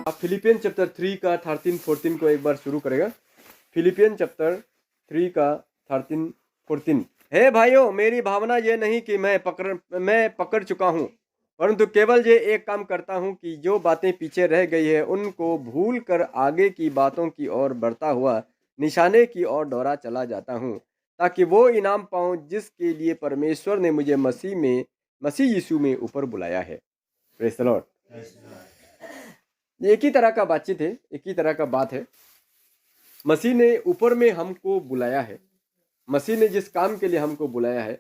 आप Philippian chapter 3 का 13-14 को एक बार शुरू करेगा। फिलिपियन चैप्टर 3 का 13-14। हे भाइयों, मेरी भावना ये नहीं कि मैं पकड़ चुका हूँ, परंतु केवल ये एक काम करता हूँ कि जो बातें पीछे रह गई है उनको भूल कर आगे की बातों की ओर बढ़ता हुआ निशाने की ओर दौड़ा चला जाता हूँ, ताकि वो इनाम पाऊँ जिसके लिए परमेश्वर ने मुझे मसीह यीशु में ऊपर बुलाया है। Praise the Lord. एक ही तरह का बातचीत है, एक ही तरह का बात है। मसीह ने ऊपर में हमको बुलाया है। मसीह ने जिस काम के लिए हमको बुलाया है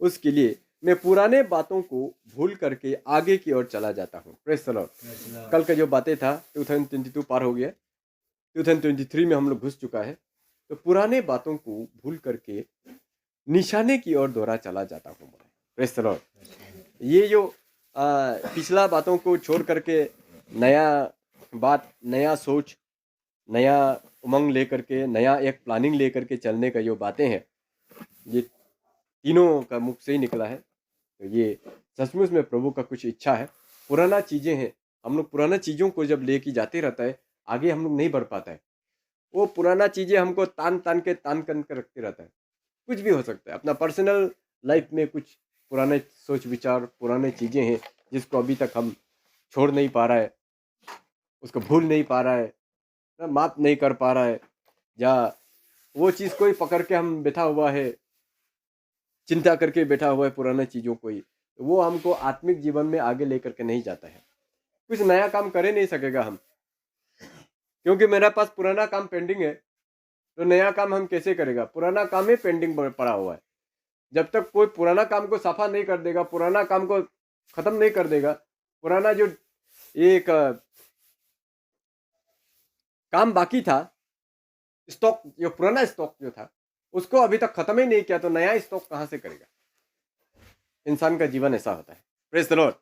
उसके लिए मैं पुराने बातों को भूल करके आगे की ओर चला जाता हूँ। Praise the Lord. कल का जो बातें था 2022 पार हो गया, 2023 में हम लोग घुस चुका है, तो पुराने बातों को भूल करके निशाने की ओर दौड़ा चला जाता हूँ। Praise the Lord. ये जो पिछला बातों को छोड़ करके नया बात, नया सोच, नया उमंग लेकर के, नया एक प्लानिंग लेकर के चलने का जो बातें हैं, ये तीनों का मुख से ही निकला है। तो ये सचमुच में प्रभु का कुछ इच्छा है। पुराना चीजें हैं, हम लोग पुराना चीजों को जब लेके जाते रहता है आगे हम लोग नहीं बढ़ पाता है। वो पुराना चीजें हमको तान कर रखते रहता है। कुछ भी हो सकता है, अपना पर्सनल लाइफ में कुछ पुराने सोच विचार, पुराने चीजें हैं जिसको अभी तक हम छोड़ नहीं पा रहा है, उसको भूल नहीं पा रहा है, माफ नहीं कर पा रहा है, या वो चीज कोई पकड़ के हम बैठा हुआ है, चिंता करके बैठा हुआ है पुराने चीजों को ही, तो वो हमको आत्मिक जीवन में आगे लेकर के नहीं जाता है। कुछ नया काम कर ही नहीं सकेगा हम, क्योंकि मेरे पास पुराना काम पेंडिंग है। तो नया काम हम कैसे करेगा? पुराना काम ही पेंडिंग पड़ा हुआ है। जब तक कोई पुराना काम को सफा नहीं कर देगा, पुराना काम को खत्म नहीं कर देगा, पुराना जो एक काम बाकी था, स्टॉक, जो पुराना स्टॉक जो था उसको अभी तक खत्म ही नहीं किया, तो नया स्टॉक कहां से करेगा? इंसान का जीवन ऐसा होता है। Praise the Lord.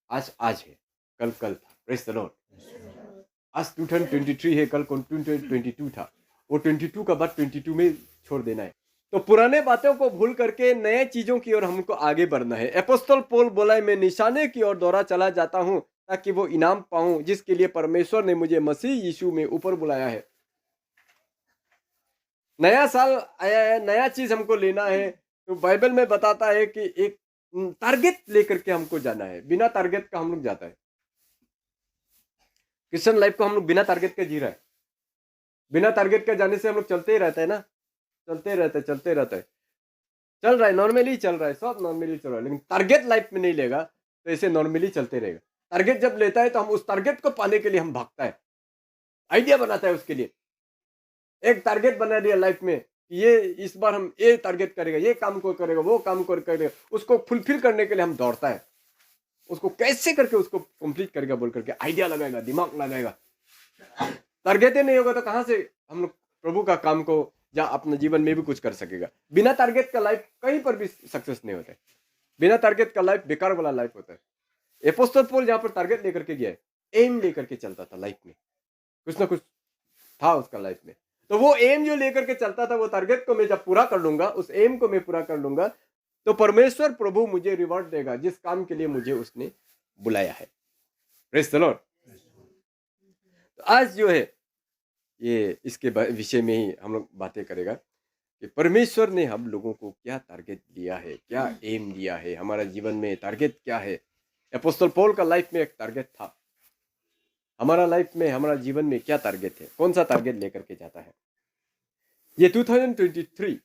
आज है, कल था। Praise the Lord. आज 2023 है, कल 2022 था। वो 22 का बाद 22 में छोड़ देना है। तो पुराने बातों को भूल करके नए चीजों की ओर हमको आगे बढ़ना है। अपोस्तल पौल बोला है, मैं निशाने की ओर दौड़ा चला जाता हूं ताकि वो इनाम पाऊं जिसके लिए परमेश्वर ने मुझे मसीह यीशु में ऊपर बुलाया है। नया साल आया है, नया चीज हमको लेना है, तो बाइबल में बताता है कि एक टारगेट लेकर के हमको जाना है। बिना टारगेट का हम लोग जाता है। क्रिश्चियन लाइफ को हम लोग बिना टारगेट के जी रहे हैं। बिना टारगेट के जाने से हम लोग चलते ही रहते हैं ना, चलते रहते हैं, चल रहा है, नॉर्मली चल रहा है, सब नॉर्मली चल रहा है, लेकिन टारगेट लाइफ में नहीं लेगा तो ऐसे नॉर्मली चलते रहेगा। टारगेट जब लेता है तो हम उस टारगेट को पाने के लिए हम भागता है, आइडिया बनाता है उसके लिए। एक टारगेट बना दिया लाइफ में, ये इस बार हम ये टारगेट करेगा, ये काम को करेगा, वो काम को करेगा, उसको फुलफिल करने के लिए हम दौड़ता है। उसको कैसे करके उसको कंप्लीट करेगा बोल करके आइडिया लगाएगा, दिमाग लगाएगा। टारगेट ही नहीं होगा तो कहां से हम लोग प्रभु का काम को या अपने जीवन में भी कुछ कर सकेगा? बिना टारगेट का लाइफ कहीं पर भी सक्सेस नहीं होता है। बिना टारगेट का लाइफ बेकार वाला लाइफ होता है। अपोस्तल पौल जहां पर टारगेट लेकर के गया है, एम लेकर के चलता था लाइफ में, कुछ ना कुछ था उसका लाइफ में। तो वो एम जो लेकर के चलता था, वो टारगेट को मैं जब पूरा कर लूंगा, उस एम को मैं पूरा कर लूंगा, तो परमेश्वर प्रभु मुझे रिवॉर्ड देगा जिस काम के लिए मुझे उसने बुलाया है। Praise the Lord. तो आज जो है ये इसके विषय में ही हम लोग बातें करेगा कि परमेश्वर ने हम लोगों को क्या टारगेट दिया है, क्या एम दिया है, हमारा जीवन में टारगेट क्या है। अपोस्तल पौल का लाइफ में एक टारगेट था। हमारा लाइफ में, हमारा जीवन में क्या टारगेट है, कौन सा टारगेट लेकर के जाता है? ये 2023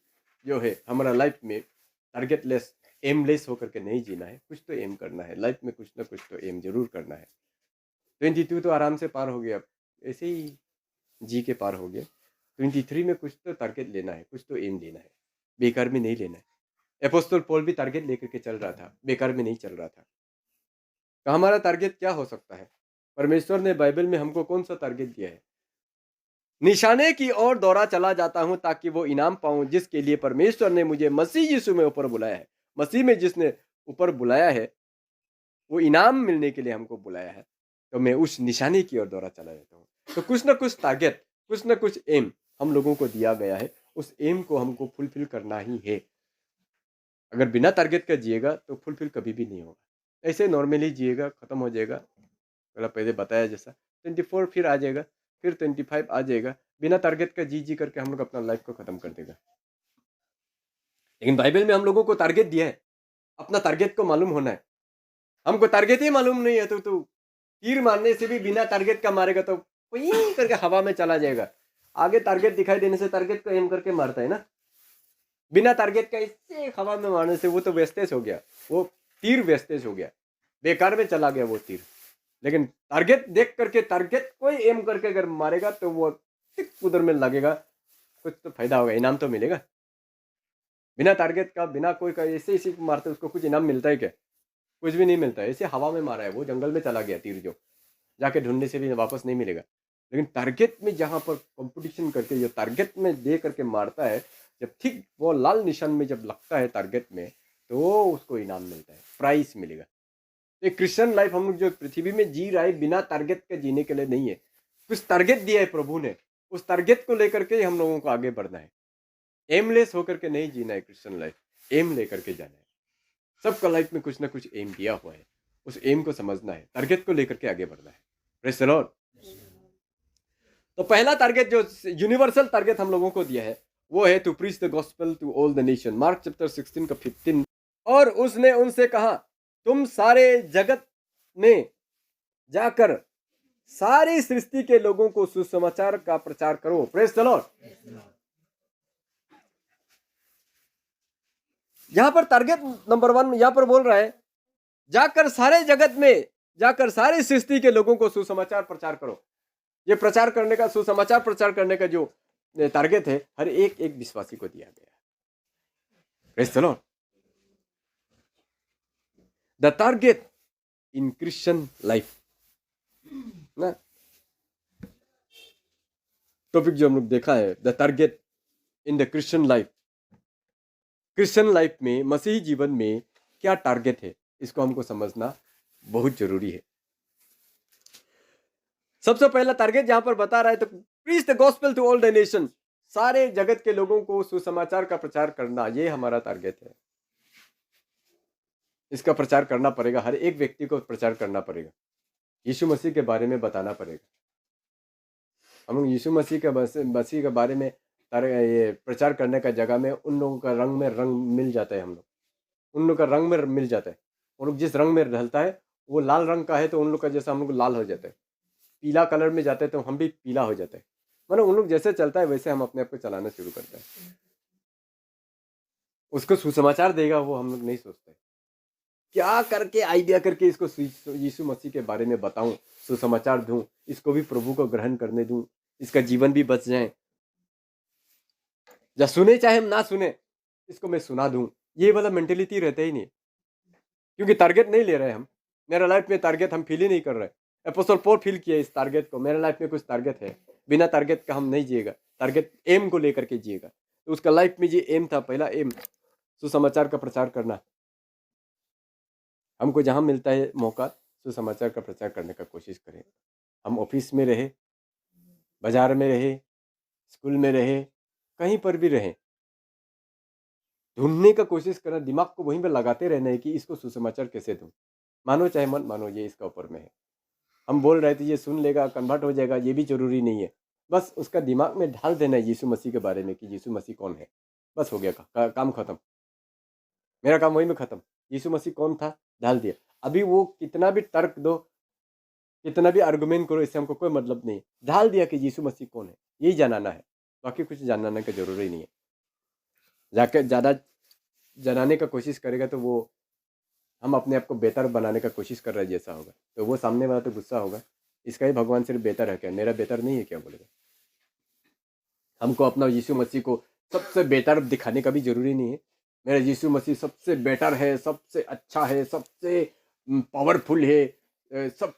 जो है हमारा लाइफ में टारगेट लेस, एमलेस होकर के नहीं जीना है। कुछ तो एम करना है लाइफ में, कुछ ना कुछ तो एम जरूर करना है। 22 तो आराम से पार हो गया, ऐसे ही जी के पार हो गया। 23 में कुछ तो टारगेट लेना है, कुछ तो एम लेना है, बेकार में नहीं लेना है। अपोस्तल पौल भी टारगेट लेकर के चल रहा था, बेकार में नहीं चल रहा था। तो हमारा टारगेट क्या हो सकता है? परमेश्वर ने बाइबल में हमको कौन सा टारगेट दिया है? निशाने की ओर दौड़ा चला जाता हूं ताकि वो इनाम पाऊं जिसके लिए परमेश्वर ने मुझे मसीह यीशु में ऊपर बुलाया है। मसीह में जिसने ऊपर बुलाया है, वो इनाम मिलने के लिए हमको बुलाया है, तो मैं उस निशाने की ओर दौड़ा चला जाता हूँ। तो कुछ ना कुछ टारगेट, कुछ ना कुछ एम हम लोगों को दिया गया है, उस एम को हमको फुलफिल करना ही है। अगर बिना टारगेट का जिएगा तो फुलफिल कभी भी नहीं होगा। ऐसे नॉर्मली जिएगा, खत्म हो जाएगा। पहले बताया जैसा 24 फिर आ जाएगा, फिर 25 आ जाएगा। बिना टारगेट का जी जी करके हम लोग अपना लाइफ को खत्म कर देगा। लेकिन बाइबल में हम लोगों को टारगेट दिया है, अपना टारगेट को मालूम होना है। हमको टारगेट ही मालूम नहीं है तो तीर मारने से भी बिना टारगेट का मारेगा तो वहीं करके हवा में चला जाएगा। आगे टारगेट दिखाई देने से टारगेट को एम करके मारता है ना। बिना टारगेट का इससे हवा में मारने से वो तो वेस्टेज हो गया, वो तीर वेस्टेज हो गया, बेकार में चला गया वो तीर। लेकिन टारगेट देख करके, टारगेट को एम करके अगर मारेगा तो वो टिक उधर में लगेगा, कुछ तो फायदा होगा, इनाम तो मिलेगा। बिना टारगेट का, बिना कोई का ऐसे इसी को मारते उसको कुछ इनाम मिलता है क्या? कुछ भी नहीं मिलता है। ऐसे हवा में मारा है, वो जंगल में चला गया तीर, जो जाके ढूंढने से भी वापस नहीं मिलेगा। लेकिन टारगेट में जहां पर कंपटीशन करके जो टारगेट में दे करके मारता है, जब ठीक वो लाल निशान में जब लगता है टारगेट में, तो उसको इनाम मिलता है, प्राइस मिलेगा। ये क्रिश्चियन लाइफ हम लोग जो पृथ्वी में जी रहा है, बिना टारगेट के जीने के लिए नहीं है। कुछ टारगेट दिया है प्रभु ने, उस टारगेट को लेकर के हम लोगों को आगे बढ़ना है। एमलेस होकर के नहीं जीना है क्रिश्चियन लाइफ, एम लेकर के जाना है। सबका लाइफ में कुछ ना कुछ एम दिया हुआ है, उस एम को समझना है, टारगेट को लेकर के आगे बढ़ना है। Praise the Lord. तो पहला टारगेट जो यूनिवर्सल टारगेट हम लोगों को दिया है, वो है to preach the gospel to all the nation. Mark chapter 16 का 15। और उसने उनसे कहा, तुम सारे जगत में जाकर सारी सृष्टि के लोगों को सुसमाचार का प्रचार करो। Praise the Lord. यहां पर टारगेट नंबर 1 यहां पर बोल रहा है, जाकर सारे जगत में, जाकर सारी सृष्टि के लोगों को सुसमाचार प्रचार करो। ये प्रचार करने का, सुसमाचार प्रचार करने का जो टारगेट है, हर एक एक विश्वासी को दिया गया है। Praise the Lord. The target in Christian life ना, टॉपिक जो हम लोग देखा है, the target in the Christian life. Christian life में, मसीही जीवन में क्या टारगेट है, इसको हमको समझना बहुत जरूरी है। सबसे पहला टारगेट जहां पर बता रहा है, तो preach the gospel to all the nation, सारे जगत के लोगों को सुसमाचार का प्रचार करना, ये हमारा टारगेट है। इसका प्रचार करना पड़ेगा, हर एक व्यक्ति को प्रचार करना पड़ेगा, यीशु मसीह के बारे में बताना पड़ेगा। हम लोग यीशु मसीह के बारे में ये प्रचार करने का जगह में उन लोगों का रंग में रंग मिल जाता है। हम लोग उन लोग का रंग में मिल जाता है। उन लोग जिस रंग में ढलता है, वो लाल रंग का है तो उन लोग का जैसा हम लोग लाल हो जाता है। पीला कलर में जाते हैं तो हम भी पीला हो जाता है। मतलब उन लोग जैसे चलता है वैसे हम अपने आप को चलाना शुरू करते हैं। उसको सुसमाचार देगा वो हम लोग नहीं सोचते, क्या करके आइडिया करके इसको यीशु मसीह के बारे में बताऊं, सुसमाचार दूं, इसको भी प्रभु को ग्रहण करने दूं, इसका जीवन भी बच जाए, या सुने चाहे हम ना सुने, इसको मैं सुना दूं। ये वाला मेंटेलिटी रहता ही नहीं, क्योंकि टारगेट नहीं ले रहे हम। मेरा लाइफ में टारगेट हम फील ही नहीं कर रहे। अपोस्टल पॉल फील किया इस टारगेट को, मेरे लाइफ में कुछ टारगेट है, बिना टारगेट का हम नहीं जिएगा, टारगेट एम को लेकर के जिएगा। तो उसका लाइफ में ये एम था, पहला एम सुसमाचार का प्रचार करना। हमको जहां मिलता है मौका, सुसमाचार का प्रचार करने का कोशिश करें। हम ऑफिस में रहे, बाजार में रहे, स्कूल में रहे, कहीं पर भी रहे, ढूंढने का कोशिश करना, दिमाग को वहीं पर लगाते रहना है कि इसको सुसमाचार कैसे दूं। मानो चाहे मत मानो, ये इसका ऊपर में है। हम बोल रहे थे ये सुन लेगा, कन्वर्ट हो जाएगा, ये भी जरूरी नहीं है। बस उसका दिमाग में ढाल देना है यीशु मसीह के बारे में कि यीशु मसीह कौन है, बस हो गया काम खत्म। मेरा काम वहीं में खत्म। यीशु मसीह कौन था, ढाल दिया। अभी वो कितना भी तर्क दो, कितना भी आर्गुमेंट करो, इससे हमको कोई मतलब नहीं। ढाल दिया कि यीशु मसीह कौन है, यही जानना है, बाकी कुछ जानने का जरूरी नहीं है। जाके ज़्यादा जनाने का कोशिश करेगा तो वो हम अपने आप को बेहतर बनाने का कोशिश कर रहे जैसा होगा, तो वो सामने वाला तो गुस्सा होगा, इसका ही भगवान सिर्फ बेहतर है क्या, मेरा बेहतर नहीं है क्या बोलेगा। हमको अपना यीशु मसीह को सबसे बेहतर दिखाने का भी जरूरी नहीं है। मेरा यीशु मसीह सबसे बेटर है, सबसे अच्छा है, सबसे पावरफुल है, सब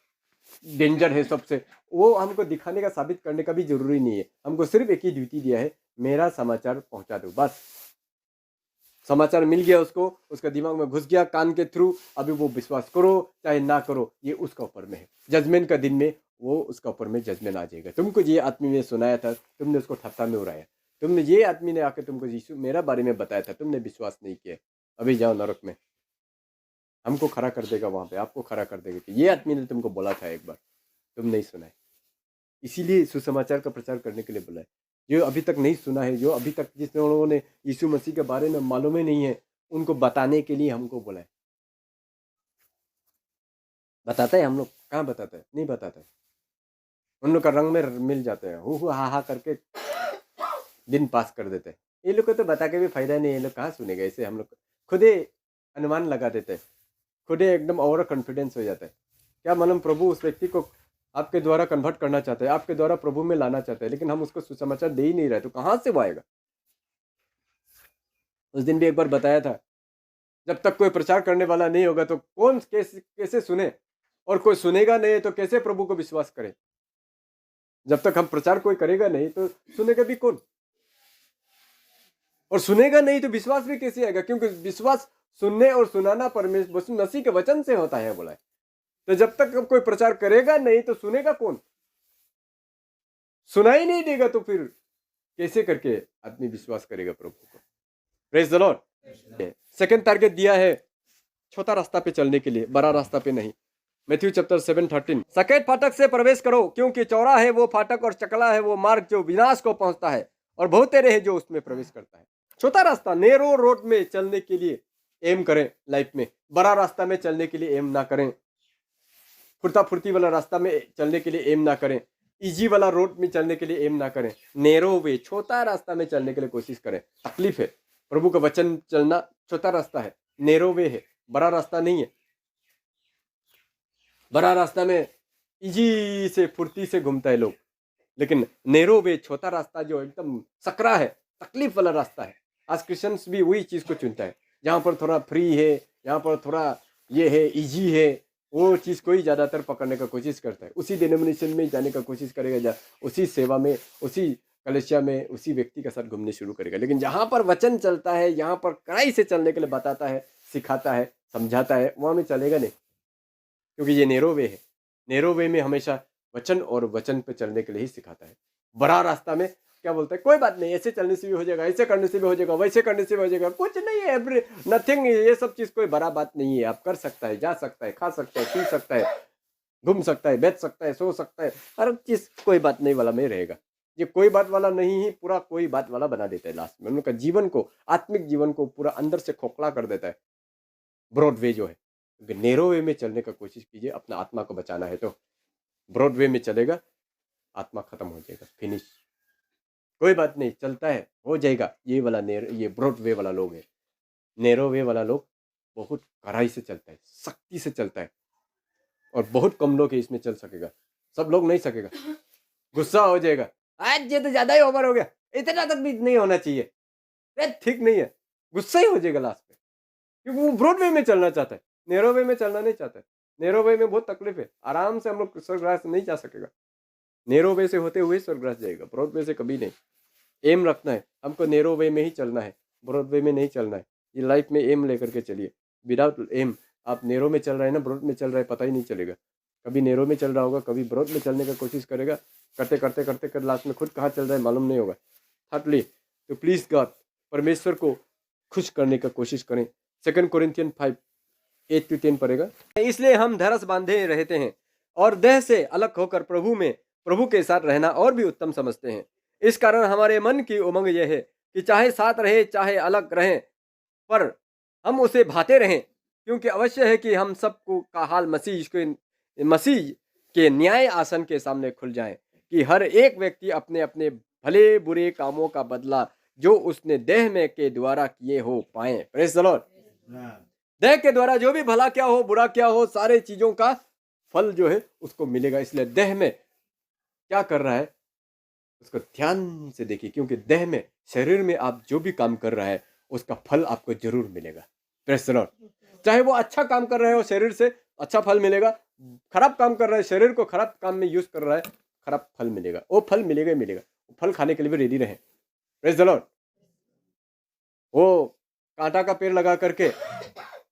डेंजर है सबसे, वो हमको दिखाने का, साबित करने का भी जरूरी नहीं है। हमको सिर्फ एक ही ड्यूटी दिया है, मेरा समाचार पहुंचा दो, बस। समाचार मिल गया उसको, उसका दिमाग में घुस गया कान के थ्रू, अभी वो विश्वास करो चाहे ना करो, ये उसका ऊपर में है। जजमेंट का दिन में वो उसका ऊपर में जजमेंट आ जाएगा। तुमको ये आदमी ने सुनाया था, तुमने उसको ठट्ठा में उड़ाया, तुमने ये आदमी ने आकर तुमको यीशु मेरा बारे में बताया था, तुमने विश्वास नहीं किया, अभी जाओ नरक में। हमको खड़ा कर देगा वहां पे, आपको खड़ा कर देगा कि ये आदमी ने तुमको बोला था एक बार, तुम नहीं सुना है। इसीलिए सुसमाचार का प्रचार करने के लिए बोला है। जो अभी तक नहीं सुना है, जो अभी तक जिस लोगों ने यीशु मसीह के बारे में मालूम ही नहीं है, उनको बताने के लिए हमको बोला है। बताता है हम लोग? कहाँ बताता है? नहीं बताता है। उन लोग का रंग में मिल जाते हैं, हु हा हा करके दिन पास कर देते हैं। ये लोग को तो बता के भी फायदा नहीं है, ये लोग कहाँ सुनेगा। इसे हम लोग खुद ही अनुमान लगा देते हैं, खुद ही एकदम ओवर कॉन्फिडेंस हो जाता है। क्या मालूम प्रभु उस व्यक्ति को आपके द्वारा कन्वर्ट करना चाहते हैं, आपके द्वारा प्रभु में लाना चाहते हैं, लेकिन हम उसको सुसमाचार दे ही नहीं रहे, तो कहाँ से वो आएगा। उस दिन भी एक बार बताया था, जब तक कोई प्रचार करने वाला नहीं होगा तो कौन कैसे सुने, और कोई सुनेगा नहीं तो कैसे प्रभु को विश्वास करे। जब तक हम प्रचार कोई करेगा नहीं तो सुनेगा भी कौन, और सुनेगा नहीं तो विश्वास भी कैसे आएगा, क्योंकि विश्वास सुनने और सुनाना परमेश्वर मसीह के वचन से होता है बोला है। तो जब तक कोई प्रचार करेगा नहीं तो सुनेगा कौन, सुनाई नहीं देगा तो फिर कैसे करके आदमी विश्वास करेगा प्रभु को। Praise the Lord. Second target दिया है छोटा रास्ता पे चलने के लिए, बड़ा रास्ता पे नहीं। मैथ्यू चैप्टर 7:13, सकेत फाटक से प्रवेश करो, क्योंकि चौड़ा है वो फाटक और चकला है वो मार्ग जो विनाश को पहुंचता है, और बहुत रहे जो उसमें प्रवेश करता है। छोटा रास्ता, नेरो रोड में चलने के लिए एम करें लाइफ में। बड़ा रास्ता में चलने के लिए एम ना करें, फुर्ता फुर्ती वाला रास्ता में चलने के लिए एम ना करें, इजी वाला रोड में चलने के लिए एम ना करें। नेरो वे, छोटा रास्ता में चलने के लिए कोशिश करें। तकलीफ है, प्रभु का वचन चलना छोटा रास्ता है, नेरो वे है, बड़ा रास्ता नहीं है। बड़ा रास्ता में इजी से फुर्ती से घूमता है लोग, लेकिन नेरो वे, छोटा रास्ता जो एकदम सकरा है, तकलीफ वाला रास्ता है। आज क्रिश्चियंस भी वही चीज को चुनता है, जहां पर थोड़ा फ्री है, यहाँ पर थोड़ा ये है, इजी है, वो चीज को ही ज्यादातर पकड़ने का कोशिश करता है। उसी डिनोमिनेशन में जाने का कोशिश करेगा, उसी सेवा में, उसी कलेसिया में, उसी व्यक्ति के साथ घूमने शुरू करेगा। लेकिन जहां पर वचन चलता है, यहाँ पर कड़ाई से चलने के लिए बताता है, सिखाता है, समझाता है, वहां में चलेगा नहीं, क्योंकि ये नेरो वे है। नेरो वे में हमेशा वचन और वचन पे चलने के लिए ही सिखाता है। बड़ा रास्ता में क्या बोलता है, कोई बात नहीं, ऐसे चलने से भी हो जाएगा, ऐसे करने से भी हो जाएगा, वैसे करने से भी हो जाएगा, कुछ नहीं है, नथिंग, ये सब चीज कोई बड़ा बात नहीं है। आप कर सकता है, जा सकता है, खा सकता है, पी सकता है, घूम सकता है, बैठ सकता है, सो सकता है, हर चीज कोई बात नहीं वाला में रहेगा। ये कोई बात वाला नहीं ही पूरा कोई बात वाला बना देता है लास्ट में। उनका जीवन को, आत्मिक जीवन को पूरा अंदर से खोखला कर देता है। ब्रॉड वे जो है, नेरो वे में चलने का कोशिश कीजिए। अपना आत्मा को बचाना है तो ब्रॉड वे में चलेगा, आत्मा खत्म हो जाएगा, फिनिश। कोई बात नहीं, चलता है, हो जाएगा। ये वाला ये ब्रॉड वे वाला लोग है। नेरो वे वाला लोग बहुत कड़ाई से चलता है, सख्ती से चलता है, और बहुत कम लोग इसमें चल सकेगा। सब लोग नहीं सकेगा, गुस्सा हो जाएगा, आज ये तो ज्यादा ही ओवर हो गया, इतना तक भी नहीं होना चाहिए, ठीक नहीं है, गुस्सा ही हो जाएगा लास्ट में, क्योंकि वो ब्रॉड वे में चलना चाहता है, नेरो वे में चलना नहीं चाहता है। नेरो वे में बहुत तकलीफ है, आराम से हम लोग स्वर्गराज नहीं जा सकेगा। नेरो वे से होते हुए स्वर्गराज जाएगा, ब्रॉड वे से कभी नहीं। एम रखना है हमको, नेरो वे में ही चलना है, ब्रॉड वे में नहीं चलना है। ये लाइफ में एम लेकर के चलिए। विदाउट एम आप नेरो में चल रहे हैं ना, ब्रॉड में चल रहे हैं, पता ही नहीं चलेगा। कभी नेरो में चल रहा होगा, कभी ब्रॉड में चलने का कोशिश करेगा, करते करते करते कर लास्ट में खुद कहाँ चल रहा है मालूम नहीं होगा। थर्डली, तो प्लीज गॉड, परमेश्वर को खुश करने का कोशिश करें। 2 कोरिन्थियन 5:8-10 पड़ेगा। इसलिए हम धरस बांधे रहते हैं और देह से अलग होकर प्रभु के साथ रहना और भी उत्तम समझते हैं। इस कारण हमारे मन की उमंग यह है कि चाहे साथ रहे चाहे अलग रहें, पर हम उसे भाते रहें, क्योंकि अवश्य है कि हम सबको का हाल मसीह के न्याय आसन के सामने खुल जाए, कि हर एक व्यक्ति अपने अपने भले बुरे कामों का बदला जो उसने देह में के द्वारा किए हो पाए। Praise the Lord. देह के द्वारा जो भी भला क्या हो, बुरा क्या हो, सारे चीजों का फल जो है उसको मिलेगा। इसलिए देह में क्या कर रहा है उसको ध्यान से देखिए, क्योंकि देह में, शरीर में आप जो भी काम कर रहा है उसका फल आपको जरूर मिलेगा। Praise the Lord. चाहे वो अच्छा काम कर रहे हो, शरीर से अच्छा फल मिलेगा। खराब काम कर रहा है, शरीर को खराब काम में यूज कर रहा है, खराब फल मिलेगा। वो फल मिलेगा ही मिलेगा। फल खाने के लिए भी रेडी रहे। Praise the Lord. वो कांटा का पेड़ लगा करके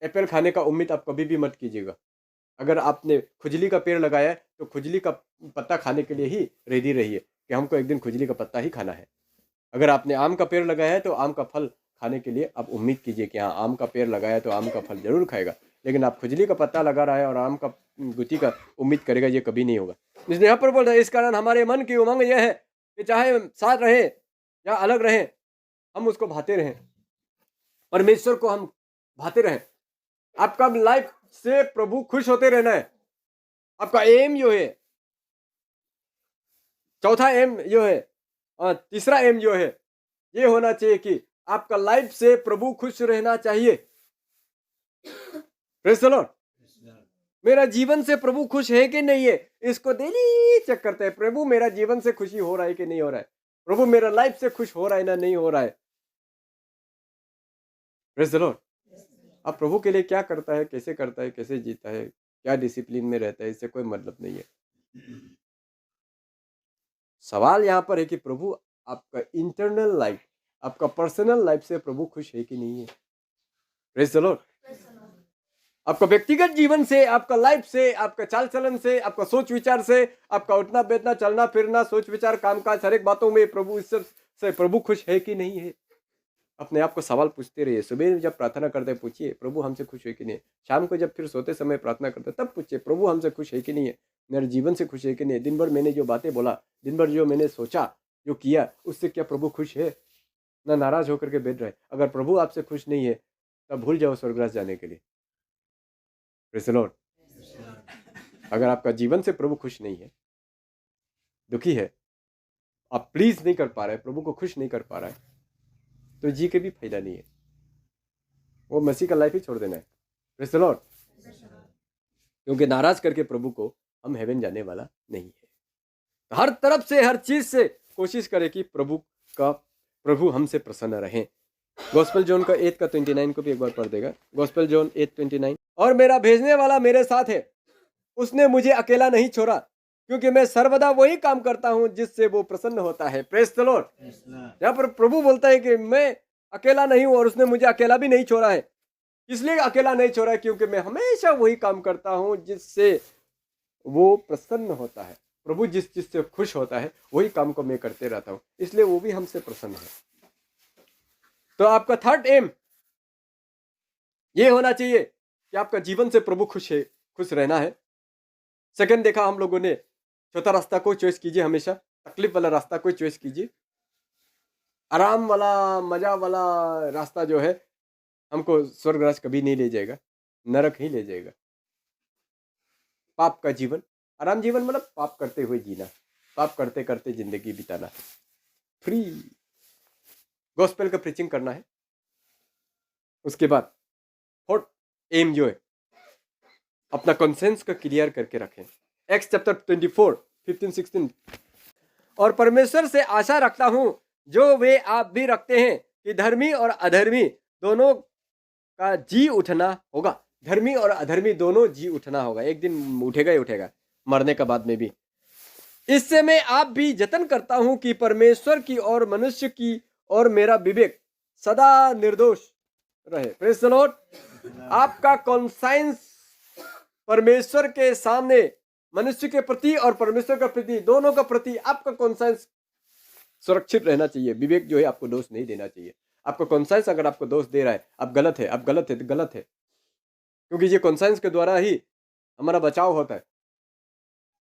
एप्पल खाने का उम्मीद आप कभी भी मत कीजिएगा। अगर आपने खुजली का पेड़ लगाया है तो खुजली का पत्ता खाने के लिए ही रेडी रहिए कि हमको एक दिन खुजली का पत्ता ही खाना है। अगर आपने आम का पेड़ लगाया है तो आम का फल खाने के लिए आप उम्मीद कीजिए कि हाँ, आम का पेड़ लगाया है तो आम का फल जरूर खाएगा। लेकिन आप खुजली का पत्ता लगा रहा है और आम का गुत्ती का उम्मीद करेगा, ये कभी नहीं होगा। इसलिए यहाँ पर बोल रहा है, इस कारण हमारे मन की उमंग यह है कि चाहे साथ रहे या अलग रहे, हम उसको भाते रहें, परमेश्वर को हम भाते रहें। आपका लाइफ से प्रभु खुश होते रहना है, आपका एम जो है, चौथा एम जो है और तीसरा एम जो है, ये होना चाहिए कि आपका लाइफ से प्रभु खुश रहना चाहिए। Praise the Lord. मेरा जीवन से प्रभु खुश है कि नहीं है, इसको डेली चेक करते हैं। प्रभु मेरा जीवन से खुशी हो रहा है कि नहीं हो रहा है, प्रभु मेरा लाइफ से खुश हो रहा है ना नहीं हो रहा है। Praise the Lord. अब प्रभु के लिए क्या करता है, कैसे करता है, कैसे जीता है, क्या डिसिप्लिन में रहता है, इससे कोई मतलब नहीं है। सवाल यहाँ पर है कि प्रभु आपका इंटरनल लाइफ, आपका पर्सनल लाइफ से प्रभु खुश है कि नहीं है। Praise the Lord. आपका व्यक्तिगत जीवन से, आपका लाइफ से, आपका चाल चलन से, आपका सोच विचार से, आपका उठना बैठना, चलना फिरना, सोच विचार, कामकाज, हर एक बातों में प्रभु, इस सब से प्रभु खुश है कि नहीं है। अपने आप को सवाल पूछते रहिए। सुबह जब प्रार्थना करते पूछिए, प्रभु हमसे खुश है कि नहीं है। शाम को जब फिर सोते समय प्रार्थना करते तब पूछिए, प्रभु हमसे खुश है कि नहीं है, मेरे जीवन से खुश है कि नहीं है। दिन भर मैंने जो बातें बोला, दिन भर जो मैंने सोचा, जो किया, उससे क्या प्रभु खुश है, ना नाराज होकर के बैठ रहे। अगर प्रभु आपसे खुश नहीं है तब भूल जाओ स्वर्गराज जाने के लिए। Praise the Lord. अगर आपका जीवन से प्रभु खुश नहीं है, दुखी है, आप प्लीज नहीं कर पा रहे, प्रभु को खुश नहीं कर पा रहा है, तो जी के भी फायदा नहीं है। वो मसीह का लाइफ ही छोड़ देना है। Praise the Lord. क्योंकि नाराज करके प्रभु को हम हेवन जाने वाला नहीं है। हर तरफ से, हर चीज से कोशिश करें कि प्रभु हमसे प्रसन्न रहे। गॉस्पेल जॉन का 8 का 29 को भी एक बार पढ़ देगा। Gospel John 8:29। और मेरा भेजने वाला मेरे साथ है, उसने मुझे अकेला नहीं छोड़ा, क्योंकि मैं सर्वदा वही काम करता हूं जिससे वो प्रसन्न होता है। Praise the Lord. यहाँ पर प्रभु बोलता है कि मैं अकेला नहीं हूं और उसने मुझे अकेला भी नहीं छोड़ा है। इसलिए अकेला नहीं छोड़ा क्योंकि मैं हमेशा वही काम करता हूं जिससे वो प्रसन्न होता है। प्रभु जिस चीज से खुश होता है वही काम को मैं करते रहता हूं, इसलिए वो भी हमसे प्रसन्न है। तो आपका थर्ड एम ये होना चाहिए कि आपका जीवन से प्रभु खुश रहना है। सेकंड देखा हम लोगों ने, छोटा रास्ता को चॉइस कीजिए, हमेशा तकलीफ वाला रास्ता को चॉइस कीजिए। आराम वाला, मजा वाला रास्ता जो है हमको स्वर्गराज कभी नहीं ले जाएगा, नरक ही ले जाएगा। पाप का जीवन, आराम जीवन मतलब पाप करते हुए जीना, पाप करते करते जिंदगी बिताना, फ्री गॉस्पेल का प्रीचिंग करना है। उसके बाद फोर्थ एम जो है, अपना कॉन्सेंस का क्लियर करके रखें। X chapter 24 15-16। और परमेश्वर से आशा रखता हूं जो वे आप भी रखते हैं कि धर्मी और अधर्मी दोनों का जी उठना होगा। धर्मी और अधर्मी दोनों जी उठना होगा, एक दिन उठेगा ही उठेगा, मरने के बाद में भी। इससे मैं आप भी जतन करता हूं कि परमेश्वर की और मनुष्य की और मेरा विवेक सदा निर्दोष रहे। Praise the Lord. आपका कॉन्साइंस परमेश्वर के सामने, मनुष्य के प्रति और परमेश्वर के प्रति, दोनों का प्रति आपका कॉन्साइंस सुरक्षित रहना चाहिए। विवेक जो है आपको दोष नहीं देना चाहिए। आपका कॉन्साइंस अगर आपको दोष दे रहा है, आप गलत है, आप गलत है तो गलत है, क्योंकि ये कॉन्साइंस के द्वारा ही हमारा बचाव होता है।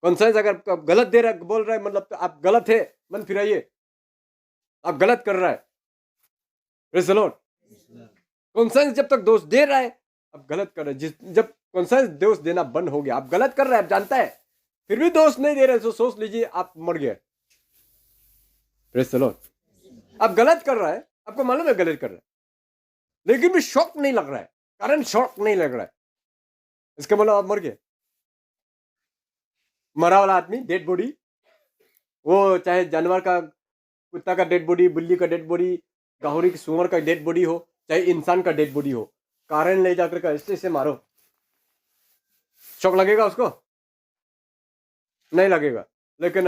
कॉन्साइंस अगर गलत दे रहा है, बोल रहा है, मतलब आप गलत है, मन फिराइए, आप गलत कर रहा है। Praise the Lord. कॉन्साइंस जब तक दोष दे रहा है, आप गलत कर रहे हैं। जब कॉन्साइंस दोष देना बंद हो गया, आप गलत कर रहे हैं, आप जानता है, फिर भी दोष नहीं दे रहे, तो सोच लीजिए आप मर गए। Praise the Lord. आप गलत कर रहा है, आपको मालूम है गलत कर रहा है, लेकिन भी शौक नहीं लग रहा है, कारण शौक नहीं लग रहा है, इसका मतलब आप मर गए। मरा वाला आदमी, डेड बॉडी, वो चाहे जानवर का, कुत्ता का डेड बॉडी, बिल्ली का डेड बॉडी, गाहरी की सुअर का डेड बॉडी हो, चाहे इंसान का डेड बॉडी हो, कारण ले जाकर के ऐसे मारो, शौक लगेगा उसको? नहीं लगेगा। लेकिन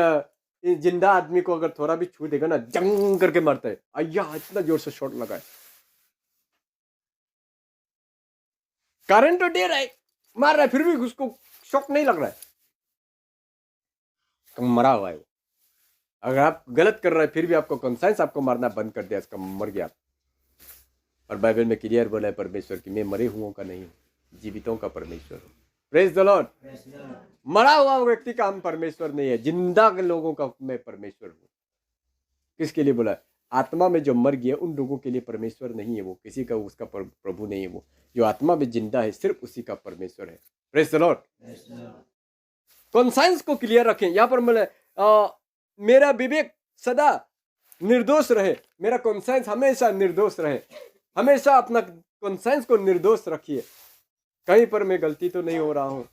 जिंदा आदमी को अगर थोड़ा भी छू देगा ना, जंग करके मारता है, अय्या इतना जोर से शॉट लगा है, कारण तो दे रहा है, मार रहा है, फिर भी उसको शौक नहीं लग रहा है, मरा हुआ है वो। अगर आप गलत कर रहे हैं फिर भी आपको कॉन्साइंस आपको मारना बंद कर दिया, इसका मर गया। और बाइबल में क्लियर बोला है परमेश्वर की, मैं मरे हुओं का नहीं हूं, जीवितों का परमेश्वर हो। Praise the Lord. मरा हुआ व्यक्ति का हम परमेश्वर नहीं है, जिंदा लोगों का मैं परमेश्वर हूँ। किसके लिए बोला? आत्मा में जो मर गया उन लोगों के लिए परमेश्वर नहीं है वो, किसी का उसका प्रभु नहीं है वो। जो आत्मा में जिंदा है सिर्फ उसी का परमेश्वर है। Praise the Lord. कॉन्साइंस को क्लियर रखें। यहां पर बोले मेरा विवेक सदा निर्दोष रहे, मेरा कॉन्साइंस हमेशा निर्दोष रहे। हमेशा अपना कॉन्साइंस को निर्दोष रखिए। कहीं पर मैं गलती तो नहीं हो रहा हूं,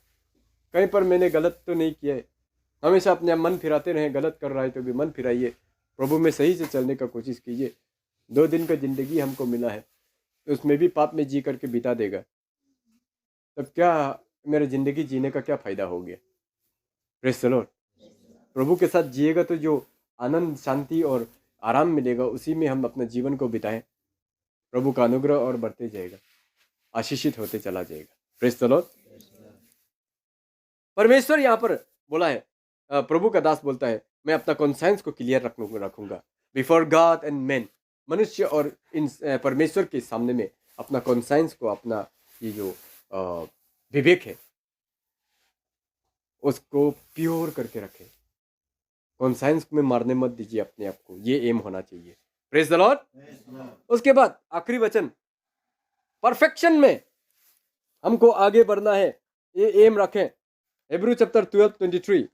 कहीं पर मैंने गलत तो नहीं किया है। हमेशा अपने मन फिराते रहें, गलत कर रहा है तो भी मन फिराइए, प्रभु में सही से चलने का कोशिश कीजिए। 2 दिन का जिंदगी हमको मिला है तो उसमें भी पाप में जी करके बिता देगा, तब क्या मेरे जिंदगी जीने का क्या फायदा हो गया? Praise the Lord. प्रभु के साथ जिएगा तो जो आनंद, शांति और आराम मिलेगा उसी में हम अपने जीवन को बिताएं। प्रभु का अनुग्रह और बढ़ते जाएगा, आशीषित होते चला जाएगा। Praise the Lord. परमेश्वर यहाँ पर बोला है, प्रभु का दास बोलता है, मैं अपना कॉन्साइंस को क्लियर रखूंगा बिफोर गॉड एंड मैन। मनुष्य और इन परमेश्वर के सामने में अपना कॉन्साइंस को, अपना ये जो विवेक है उसको प्योर करके रखे। कॉन्साइंस में मारने मत दीजिए अपने आप को, ये एम होना चाहिए। Praise the Lord. उसके बाद आखिरी वचन, परफेक्शन में हमको आगे बढ़ना है, ये एम रखें। Hebrew chapter 12:23।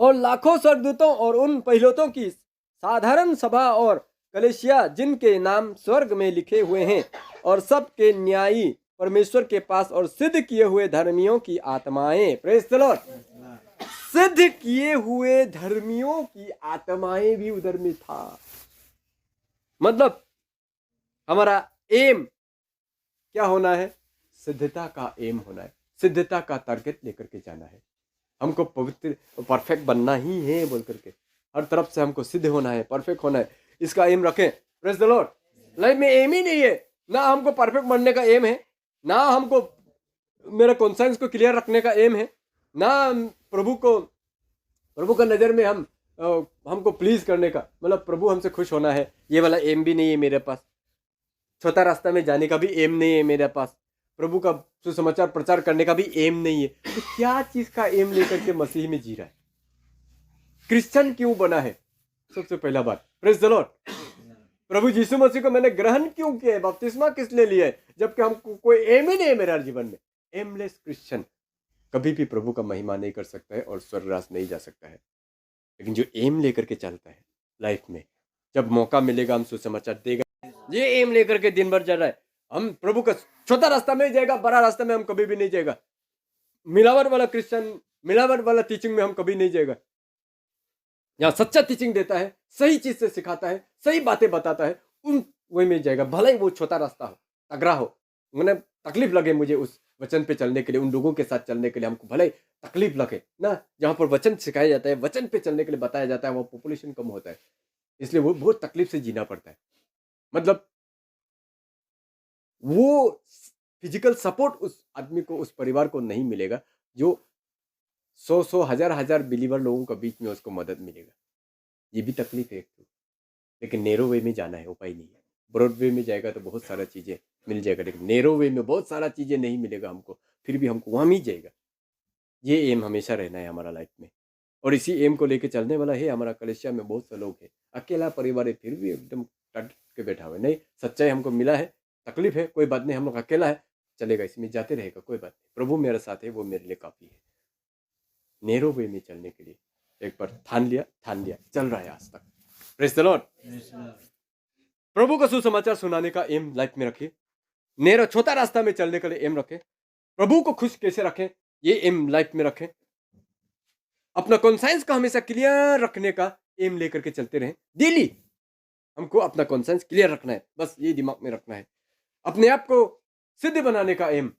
और लाखों स्वर्गदूतों और उन पहिलोतों की साधारण सभा और कलीसिया जिनके नाम स्वर्ग में लिखे हुए हैं और सबके न्यायी परमेश्वर के पास और सिद्ध किए हुए धर्मियों की आत्माएं। Praise the Lord. सिद्ध किए हुए धर्मियों की आत्माएं भी उधर में था। मतलब हमारा एम क्या होना है? सिद्धता का एम होना है, सिद्धता का टारगेट लेकर के जाना है। हमको पवित्र परफेक्ट बनना ही है बोल करके हर तरफ से हमको सिद्ध होना है, परफेक्ट होना है, इसका एम रखें। Praise the Lord. लाइफ में एम ही नहीं है, ना हमको परफेक्ट बनने का एम है, ना हमको मेरा कॉन्साइंस को क्लियर रखने का एम है, ना प्रभु का नज़र में हमको प्लीज करने का, मतलब प्रभु हमसे खुश होना है, ये वाला एम भी नहीं है मेरे पास। छोटा रास्ता में जाने का भी एम नहीं है मेरे पास। प्रभु का सुसमाचार प्रचार करने का भी एम नहीं है। तो क्या चीज का एम लेकर के मसीह में जी रहा है? क्रिश्चियन क्यों बना है? सबसे पहला बात, प्रेज द लॉर्ड। प्रभु यीशु मसीह को मैंने ग्रहण क्यों किया है? बपतिस्मा किस लिए लिया है? जबकि हमको कोई एम ही नहीं है मेरा जीवन में। एमलेस क्रिश्चियन कभी भी प्रभु का महिमा नहीं कर सकता है और स्वर्गराज नहीं जा सकता है। लेकिन जो एम लेकर के चलता है लाइफ में, जब मौका मिलेगा हम सुसमाचार देगा, ये एम लेकर के दिन भर चल रहा है, हम प्रभु का छोटा रास्ता में जाएगा, बड़ा रास्ता में हम कभी भी नहीं जाएगा। मिलावट वाला क्रिश्चियन, मिलावट वाला टीचिंग में हम कभी नहीं जाएगा। यहाँ सच्चा टीचिंग देता है, सही चीज से सिखाता है, सही बातें बताता है, उन वही में जाएगा। भले ही वो छोटा रास्ता हो, तगड़ा हो, उन्हें तकलीफ लगे मुझे उस वचन पे चलने के लिए, उन लोगों के साथ चलने के लिए हमको भले ही तकलीफ लगे ना। जहाँ पर वचन सिखाया जाता है, वचन पे चलने के लिए बताया जाता है, वो पॉपुलेशन कम होता है, इसलिए वो बहुत तकलीफ से जीना पड़ता है। मतलब वो फिजिकल सपोर्ट उस आदमी को, उस परिवार को नहीं मिलेगा जो 100 हजार बिलीवर लोगों के बीच में उसको मदद मिलेगा। ये भी तकलीफ है। लेकिन नैरो वे में जाना है, उपाय नहीं है। ब्रॉड वे में जाएगा तो बहुत सारा चीज़ें मिल जाएगा, लेकिन नैरो वे में बहुत सारा चीज़ें नहीं मिलेगा हमको, फिर भी हमको वहाँ मिल जाएगा। ये एम हमेशा रहना है हमारा लाइफ में, और इसी एम को लेके चलने वाला है हमारा कलेशिया में बहुत से लोग हैं। अकेला परिवार है फिर भी एकदम टट के बैठा हुआ है। नहीं, सच्चाई हमको मिला है, तकलीफ है, कोई बात नहीं, हम लोग अकेला है, चलेगा, इसमें जाते रहेगा, कोई बात नहीं, प्रभु मेरे साथ है, वो मेरे लिए काफ़ी है। नैरो वे में चलने के लिए एक बार ठान लिया, चल रहा है आज तक। Praise the Lord. प्रभु का सुसमाचार सुनाने का एम लाइफ में रखिए। नैरो छोटा रास्ता में चलने के लिए एम रखें। प्रभु को खुश कैसे रखें, ये एम लाइफ में रखें। अपना कॉन्साइंस का हमेशा क्लियर रखने का एम लेकर के चलते रहें। डेली हमको अपना कॉन्साइंस क्लियर रखना है, बस ये दिमाग में रखना है। अपने आप को सिद्ध बनाने का एम,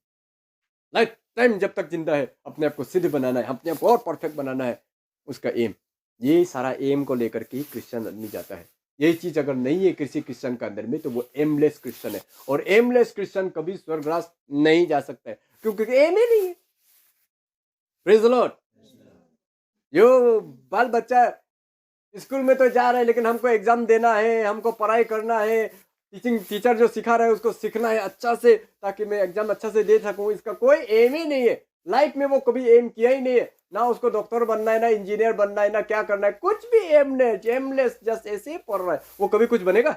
लाइफ टाइम जब तक जिंदा है अपने आप को सिद्ध बनाना है, अपने आप को और परफेक्ट बनाना है, उसका एम। ये सारा एम को लेकर के क्रिश्चियन आदमी जाता है। यही चीज अगर नहीं है किसी क्रिश्चियन का अंदर में तो वो एमलेस क्रिश्चियन है, और एमलेस क्रिश्चियन कभी स्वर्गराज नहीं जा सकता है, क्योंकि एम ही नहीं है। Praise the Lord. जो बाल बच्चा स्कूल में तो जा रहा है, लेकिन हमको एग्जाम देना है, हमको पढ़ाई करना है, टीचर जो सिखा रहा है उसको सीखना है अच्छा से, ताकि मैं एग्जाम अच्छा से दे सकूं। इसका कोई एम ही नहीं है लाइफ में, वो कभी एम किया ही नहीं है। ना उसको डॉक्टर बनना है, ना इंजीनियर बनना है, ना क्या करना है, कुछ भी एम नहीं, एमलेस, जस्ट ऐसे ही पढ़ रहा है। वो कभी कुछ बनेगा?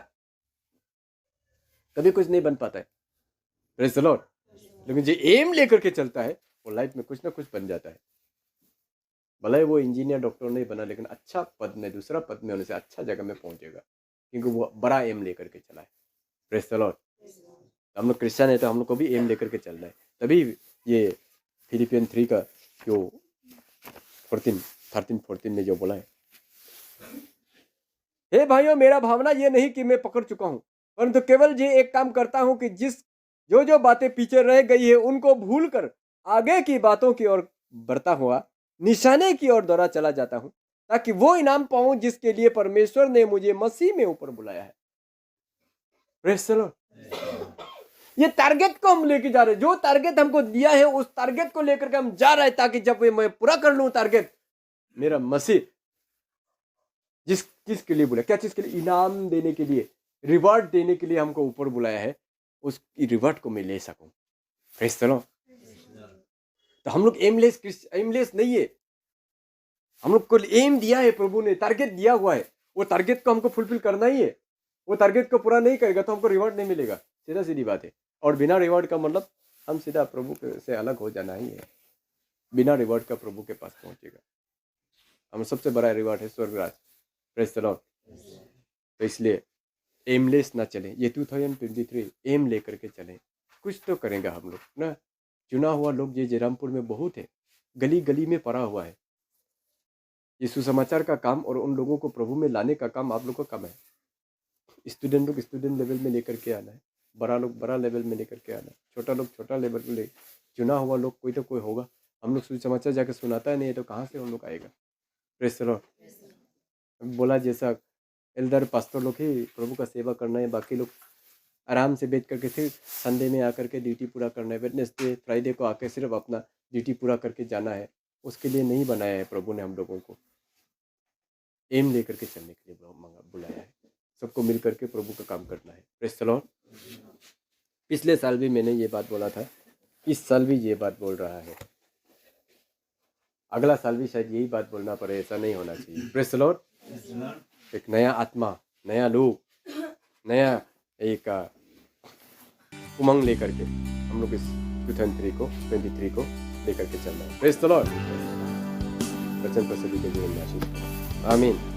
कभी कुछ नहीं बन पाता है। Praise the Lord. लेकिन जो एम लेकर के चलता है वो लाइफ में कुछ ना कुछ बन जाता है। भले वो इंजीनियर डॉक्टर नहीं बना, लेकिन अच्छा पद में, दूसरा पद में होने से अच्छा जगह में पहुंचेगा, क्योंकि वो बड़ा एम लेकर के चला है। Praise the Lord. हम लोग क्रिश्चियन है तो हम लोग को भी एम लेकर के चलना है। तभी ये फिलिपियन 3 का जो 13-14 में जो बोला है, हे भाइयों, मेरा भावना ये नहीं कि मैं पकड़ चुका हूं, परंतु केवल ये एक काम करता हूं कि जो बातें पीछे रह गई है उनको भूलकर आगे की बातों की ओर बढ़ता हुआ निशाने की ओर दौड़ा चला जाता हूं, ताकि वो इनाम पाऊं जिसके लिए परमेश्वर ने मुझे मसीह में ऊपर बुलाया है। Praise the Lord. ये टारगेट को हम लेके जा रहे हैं, जो टारगेट हमको दिया है उस टारगेट को लेकर के हम जा रहे हैं, ताकि जब मैं पूरा कर लूं टारगेट, मेरा मसीह जिस चीज के लिए बुलाया, क्या चीज के लिए? इनाम देने के लिए, रिवार्ड देने के लिए हमको ऊपर बुलाया है, उसकी रिवार्ड को मैं ले सकूं। Praise the Lord. तो हम लोग एमलेस नहीं है। हम लोग को एम दिया है, प्रभु ने टारगेट दिया हुआ है, वो टारगेट को हमको फुलफिल करना ही है। वो टारगेट को पूरा नहीं करेगा तो हमको रिवार्ड नहीं मिलेगा। सीधा सीधी बात है। और बिना रिवार्ड का मतलब हम सीधा प्रभु से अलग हो जाना ही है। बिना रिवार्ड का प्रभु के पास पहुंचेगा। हम सबसे बड़ा रिवार्ड है स्वर्गराज। Praise the Lord. तो इसलिए एमलेस ना चले। ये 2023 एम लेकर के चले, कुछ तो करेंगे हम लोग ना। चुना हुआ लोग ये जयरामपुर में बहुत है, गली गली में पड़ा हुआ है। ये सुसमाचार का काम और उन लोगों को प्रभु में लाने का काम आप लोग का कम है। स्टूडेंट लोग स्टूडेंट लेवल में लेकर के आना है, बड़ा लोग बड़ा लेवल में लेकर के आना है, छोटा लोग छोटा लेवल में ले। चुना हुआ लोग कोई तो कोई होगा। हम लोग सुसमाचार जाकर सुनाता है नहीं है तो कहाँ से उन लोग आएगा? Praise the Lord. बोला जैसा एल्डर पास्टर लोग ही प्रभु का सेवा करना है, बाकी लोग आराम से बैठ करके फिर संडे में आकर के ड्यूटी पूरा करना है, वेडनेसडे फ्राइडे को आकर सिर्फ अपना ड्यूटी पूरा करके जाना है। उसके लिए नहीं बनाया है प्रभु ने हम लोगों को। एम लेकर के चलने के लिए बुलाया है। सबको मिल करके प्रभु का काम करना है। Praise the Lord. पिछले साल भी मैंने ये बात बोला था, इस साल भी ये बात बोल रहा है, अगला साल भी शायद यही बात बोलना पड़े, ऐसा नहीं होना चाहिए। Praise the Lord. एक नया आत्मा, नया लोग, नया एक उमंग लेकर के हम लोग इस 2023 को लेकर के चल रहे हैं। Praise the Lord. वचन पर सभी के जीवन में आशीष। आमीन।